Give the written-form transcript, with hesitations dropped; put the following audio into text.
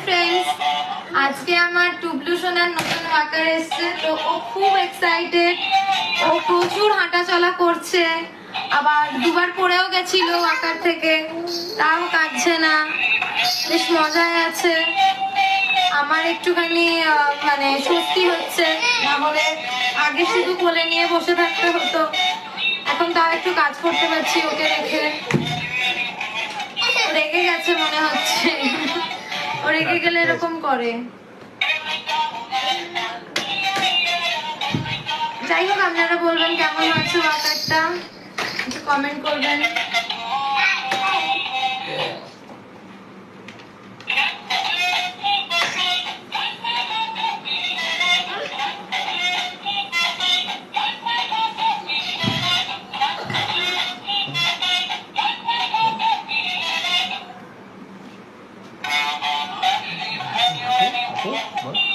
Friends, आज के আমার টুবলু সোনার নতুন ওয়াকার এসেছে, তো ও খুব এক্সাইটেড। ও প্রচুর হাঁটাচলা করছে, আবার দুবার পড়েও গেছিল ওয়াকার থেকে, তাও কাটছে না, বেশ মজায় আছে। আমার একটুখানি মানে স্বস্তি হচ্ছে, না হলে আগে শুধু কোলে নিয়ে বসে থাকতে হতো, এখন তাও একটু কাজ করতে পারছি ওকে রেখে। রেগে গেছে মনে হচ্ছে, ও রেগে গেলে এরকম করে। যাই হোক, আপনারা বলবেন কেমন হচ্ছে ওয়াকারটা, একটু কমেন্ট করবেন। What?